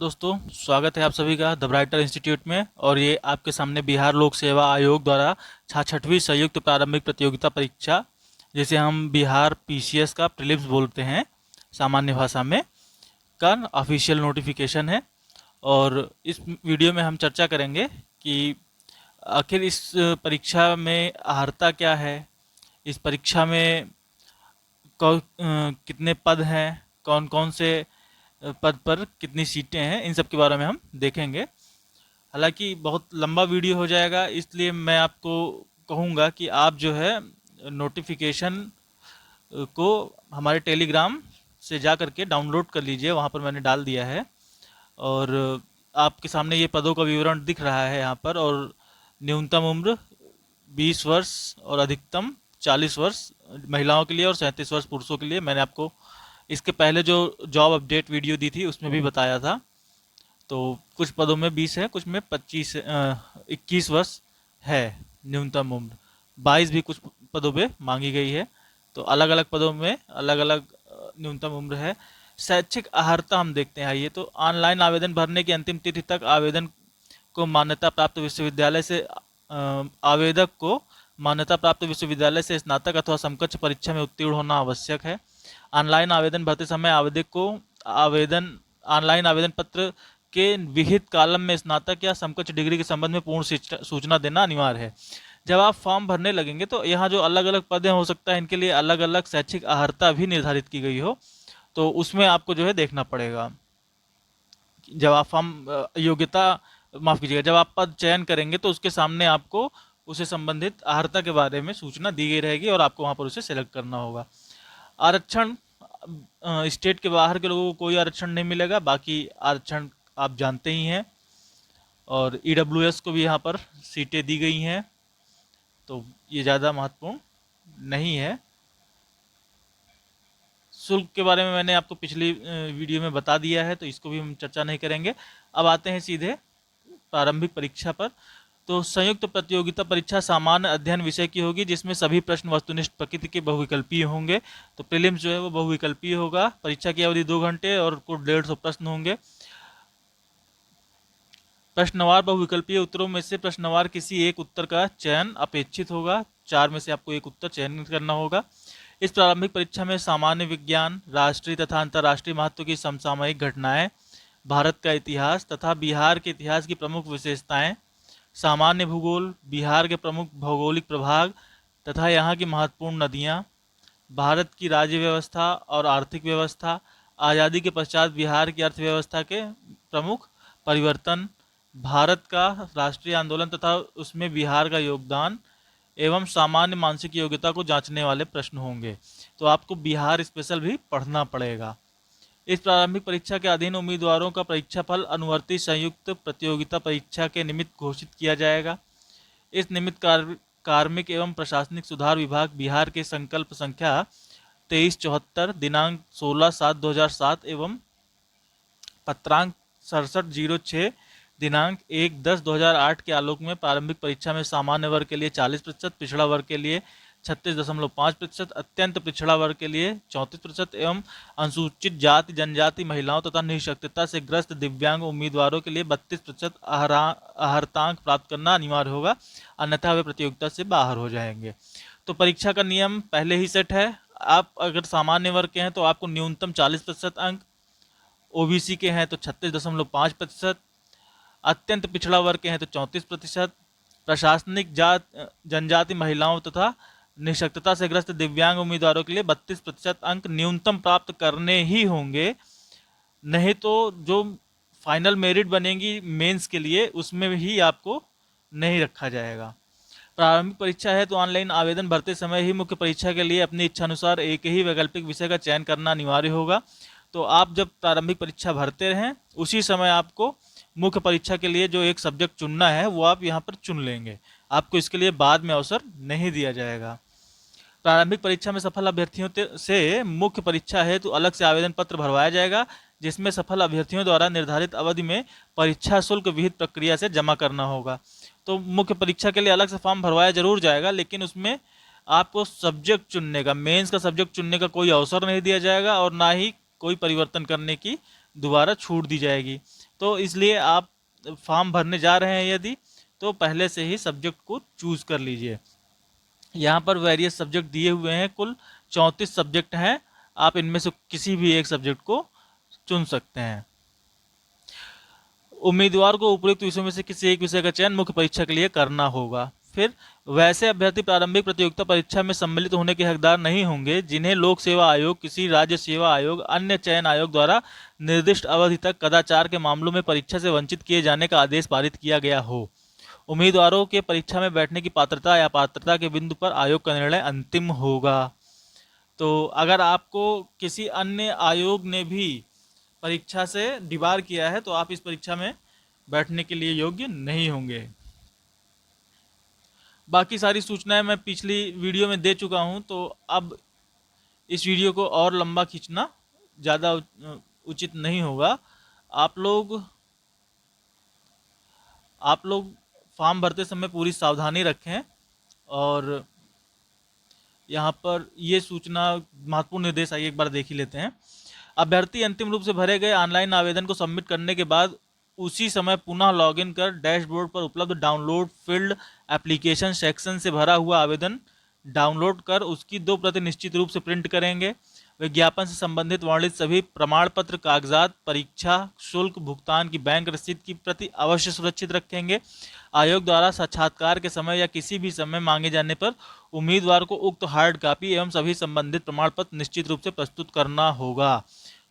दोस्तों, स्वागत है आप सभी का द ब्राइटर इंस्टीट्यूट में। और ये आपके सामने बिहार लोक सेवा आयोग द्वारा छठवीं संयुक्त प्रारंभिक प्रतियोगिता परीक्षा, जिसे हम बिहार पीसीएस का प्रीलिम्स बोलते हैं सामान्य भाषा में, का ऑफिशियल नोटिफिकेशन है। और इस वीडियो में हम चर्चा करेंगे कि आखिर इस परीक्षा में अर्हता क्या है, इस परीक्षा में कितने पद हैं, कौन कौन से पद पर कितनी सीटें हैं, इन सब के बारे में हम देखेंगे। हालांकि बहुत लंबा वीडियो हो जाएगा, इसलिए मैं आपको कहूँगा कि आप जो है नोटिफिकेशन को हमारे टेलीग्राम से जा करके डाउनलोड कर लीजिए, वहाँ पर मैंने डाल दिया है। और आपके सामने ये पदों का विवरण दिख रहा है यहाँ पर। और न्यूनतम उम्र 20 वर्ष और अधिकतम 40 वर्ष महिलाओं के लिए और 37 वर्ष पुरुषों के लिए। मैंने आपको इसके पहले जो जॉब अपडेट वीडियो दी थी उसमें भी बताया था। तो कुछ पदों में 20 है, कुछ में 21 वर्ष है न्यूनतम उम्र, 22 भी कुछ पदों पे मांगी गई है। तो अलग अलग पदों में अलग अलग न्यूनतम उम्र है। शैक्षिक अर्हता हम देखते हैं। आइए, तो ऑनलाइन आवेदन भरने की अंतिम तिथि तक आवेदन को मान्यता प्राप्त विश्वविद्यालय से आवेदक को मान्यता प्राप्त विश्वविद्यालय से स्नातक अथवा समकक्ष परीक्षा में उत्तीर्ण होना आवश्यक है। ऑनलाइन आवेदन भरते समय आवेदक को आवेदन ऑनलाइन आवेदन पत्र के विहित कॉलम में स्नातक या समकक्ष डिग्री के संबंध में पूर्ण सूचना देना अनिवार्य है। जब आप फॉर्म भरने लगेंगे तो यहाँ जो अलग अलग पद हो सकता है, इनके लिए अलग अलग शैक्षिक अर्हता भी निर्धारित की गई हो, तो उसमें आपको जो है देखना पड़ेगा। जब आप फॉर्म योग्यता माफ कीजिएगा, जब आप पद चयन करेंगे तो उसके सामने आपको उसे संबंधित अर्हता के बारे में सूचना दी गई रहेगी और आपको वहाँ पर उसे सेलेक्ट करना होगा। आरक्षण, स्टेट के बाहर के लोगों को कोई आरक्षण नहीं मिलेगा, बाकी आरक्षण आप जानते ही हैं। और ईडब्ल्यूएस को भी यहाँ पर सीटें दी गई हैं, तो ये ज़्यादा महत्वपूर्ण नहीं है। शुल्क के बारे में मैंने आपको पिछली वीडियो में बता दिया है, तो इसको भी हम चर्चा नहीं करेंगे। अब आते हैं सीधे प्रारंभिक परीक्षा पर। तो संयुक्त प्रतियोगिता परीक्षा सामान्य अध्ययन विषय की होगी, जिसमें सभी प्रश्न वस्तुनिष्ठ प्रकृति के बहुविकल्पीय होंगे। तो प्रीलिम्स जो है वो बहुविकल्पीय होगा। परीक्षा की अवधि 2 घंटे और कुल 150 प्रश्न होंगे। प्रश्नवार बहुविकल्पीय उत्तरों में से प्रश्नवार किसी एक उत्तर का चयन अपेक्षित होगा। 4 में से आपको एक उत्तर चयन करना होगा। इस प्रारंभिक परीक्षा में सामान्य विज्ञान, राष्ट्रीय तथा अंतर्राष्ट्रीय महत्व की समसामयिक घटनाएं, भारत का इतिहास तथा बिहार के इतिहास की प्रमुख विशेषताएं, सामान्य भूगोल, बिहार के प्रमुख भौगोलिक प्रभाग तथा यहाँ की महत्वपूर्ण नदियाँ, भारत की राज्य व्यवस्था और आर्थिक व्यवस्था, आज़ादी के पश्चात बिहार की अर्थव्यवस्था के प्रमुख परिवर्तन, भारत का राष्ट्रीय आंदोलन तथा उसमें बिहार का योगदान, एवं सामान्य मानसिक योग्यता को जांचने वाले प्रश्न होंगे। तो आपको बिहार स्पेशल भी पढ़ना पड़ेगा। इस प्रारंभिक परीक्षा के अधीन उम्मीदवारों का परीक्षाफल अनुवर्ती संयुक्त प्रतियोगिता परीक्षा के निमित्त घोषित किया जाएगा। इस निमित्त कार्मिक एवं प्रशासनिक सुधार विभाग बिहार के संकल्प संख्या 2374 दिनांक 16/7/2007 एवं पत्रांक 6706 दिनांक 1/10/2008 के आलोक में प्रारंभिक परीक्षा में सामान्य वर्ग के लिए 40%, पिछड़ा वर्ग के लिए 36.5%, अत्यंत पिछड़ा वर्ग के लिए 34% एवं अनुसूचित जाति जनजाति महिलाओं तथा निःशक्तता से ग्रस्त दिव्यांग उम्मीदवारों के लिए 32% अहर्तांक प्राप्त करना अनिवार्य होगा, अन्यथा वे प्रतियोगिता से बाहर हो जाएंगे। तो परीक्षा का नियम पहले ही सेट है। आप अगर सामान्य वर्ग के हैं तो आपको न्यूनतम 40% अंक, ओबीसी के हैं तो 36.5%, अत्यंत पिछड़ा वर्ग के हैं तो 34%, प्रशासनिक जनजाति महिलाओं तथा निःशक्तता से ग्रस्त दिव्यांग उम्मीदवारों के लिए 32% अंक न्यूनतम प्राप्त करने ही होंगे। नहीं तो जो फाइनल मेरिट बनेगी मेंस के लिए, उसमें ही आपको नहीं रखा जाएगा। प्रारंभिक परीक्षा है तो ऑनलाइन आवेदन भरते समय ही मुख्य परीक्षा के लिए अपनी इच्छा अनुसार एक ही वैकल्पिक विषय का चयन करना अनिवार्य होगा। तो आप जब प्रारंभिक परीक्षा भरते रहें, उसी समय आपको मुख्य परीक्षा के लिए जो एक सब्जेक्ट चुनना है वो आप यहाँ पर चुन लेंगे। आपको इसके लिए बाद में अवसर नहीं दिया जाएगा। प्रारंभिक परीक्षा में सफल अभ्यर्थियों से मुख्य परीक्षा है तो अलग से आवेदन पत्र भरवाया जाएगा, जिसमें सफल अभ्यर्थियों द्वारा निर्धारित अवधि में परीक्षा शुल्क विहित प्रक्रिया से जमा करना होगा। तो मुख्य परीक्षा के लिए अलग से फॉर्म भरवाया जरूर जाएगा, लेकिन उसमें आपको सब्जेक्ट चुनने का, मेंस का सब्जेक्ट चुनने का कोई अवसर नहीं दिया जाएगा और ना ही कोई परिवर्तन करने की दोबारा छूट दी जाएगी। तो इसलिए आप फॉर्म भरने जा रहे हैं यदि, तो पहले से ही सब्जेक्ट को चूज़ कर लीजिए। यहाँ पर वेरियस सब्जेक्ट दिए हुए हैं, कुल 34 सब्जेक्ट हैं, आप इनमें से किसी भी एक सब्जेक्ट को चुन सकते हैं। उम्मीदवार को उपयुक्त विषयों में से किसी एक विषय का चयन मुख्य परीक्षा के लिए करना होगा। फिर वैसे अभ्यर्थी प्रारंभिक प्रतियोगिता परीक्षा में सम्मिलित होने के हकदार नहीं होंगे जिन्हें लोक सेवा आयोग, किसी राज्य सेवा आयोग, अन्य चयन आयोग द्वारा निर्दिष्ट अवधि तक कदाचार के मामलों में परीक्षा से वंचित किए जाने का आदेश पारित किया गया हो। उम्मीदवारों के परीक्षा में बैठने की पात्रता या पात्रता के बिंदु पर आयोग का निर्णय अंतिम होगा। तो अगर आपको किसी अन्य आयोग ने भी परीक्षा से डिबार किया है तो आप इस परीक्षा में बैठने के लिए योग्य नहीं होंगे। बाकी सारी सूचनाएं मैं पिछली वीडियो में दे चुका हूं, तो अब इस वीडियो को और लंबा खींचना ज़्यादा उचित नहीं होगा। आप लोग फॉर्म भरते समय पूरी सावधानी रखें। और यहाँ पर ये सूचना महत्वपूर्ण निर्देश आइए एक बार देख ही लेते हैं। अभ्यर्थी अंतिम रूप से भरे गए ऑनलाइन आवेदन को सबमिट करने के बाद उसी समय पुनः लॉगिन कर डैशबोर्ड पर उपलब्ध डाउनलोड फील्ड एप्लीकेशन सेक्शन से भरा हुआ आवेदन डाउनलोड कर उसकी 2 प्रति निश्चित रूप से प्रिंट करेंगे। विज्ञापन से संबंधित वर्णित सभी प्रमाण पत्र, कागजात, परीक्षा शुल्क भुगतान की बैंक रसीद की प्रति अवश्य सुरक्षित रखेंगे। आयोग द्वारा साक्षात्कार के समय या किसी भी समय मांगे जाने पर उम्मीदवार को उक्त हार्ड कॉपी एवं सभी संबंधित प्रमाण पत्र निश्चित रूप से प्रस्तुत करना होगा।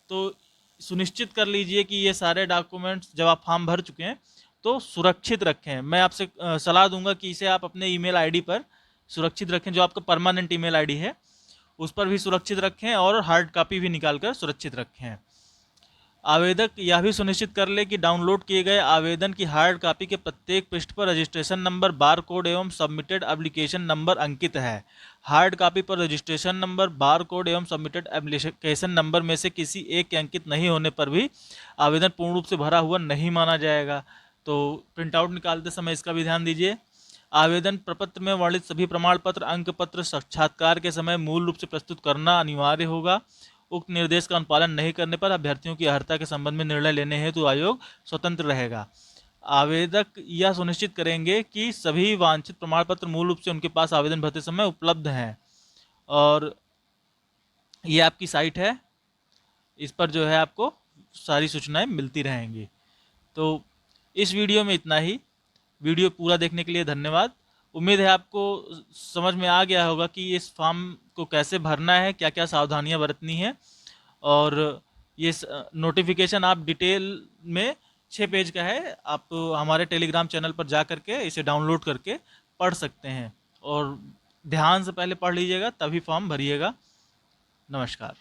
तो सुनिश्चित कर लीजिए कि ये सारे डॉक्यूमेंट्स जब आप फॉर्म भर चुके हैं तो सुरक्षित रखें। मैं आपसे सलाह दूंगा कि इसे आप अपने ईमेल आईडी पर सुरक्षित रखें, जो आपका परमानेंट ईमेल आईडी है उस पर भी सुरक्षित रखें और हार्ड कॉपी भी निकालकर सुरक्षित रखें। आवेदक यह भी सुनिश्चित कर ले कि डाउनलोड किए गए आवेदन की हार्ड कॉपी के प्रत्येक पृष्ठ पर रजिस्ट्रेशन नंबर, बार कोड एवं सबमिटेड एप्लीकेशन नंबर अंकित है। हार्ड कॉपी पर रजिस्ट्रेशन नंबर, बार कोड एवं सबमिटेड एप्लीकेशन नंबर में से किसी एक के अंकित नहीं होने पर भी आवेदन पूर्ण रूप से भरा हुआ नहीं माना जाएगा। तो प्रिंट आउट निकालते समय इसका भी ध्यान दीजिए। आवेदन प्रपत्र में वर्णित सभी प्रमाण पत्र, अंक पत्र साक्षात्कार के समय मूल रूप से प्रस्तुत करना अनिवार्य होगा। उक्त निर्देश का अनुपालन नहीं करने पर अभ्यर्थियों की अर्हता के संबंध में निर्णय लेने हेतु आयोग स्वतंत्र रहेगा। आवेदक यह सुनिश्चित करेंगे कि सभी वांछित प्रमाण पत्र मूल रूप से उनके पास आवेदन भरते समय उपलब्ध हैं। और ये आपकी साइट है, इस पर जो है आपको सारी सूचनाएं मिलती रहेंगी। तो इस वीडियो में इतना ही। वीडियो पूरा देखने के लिए धन्यवाद। उम्मीद है आपको समझ में आ गया होगा कि इस फॉर्म को कैसे भरना है, क्या क्या सावधानियां बरतनी है। और ये नोटिफिकेशन आप डिटेल में 6 पेज का है, आप हमारे टेलीग्राम चैनल पर जा करके इसे डाउनलोड करके पढ़ सकते हैं। और ध्यान से पहले पढ़ लीजिएगा तभी फॉर्म भरिएगा। नमस्कार।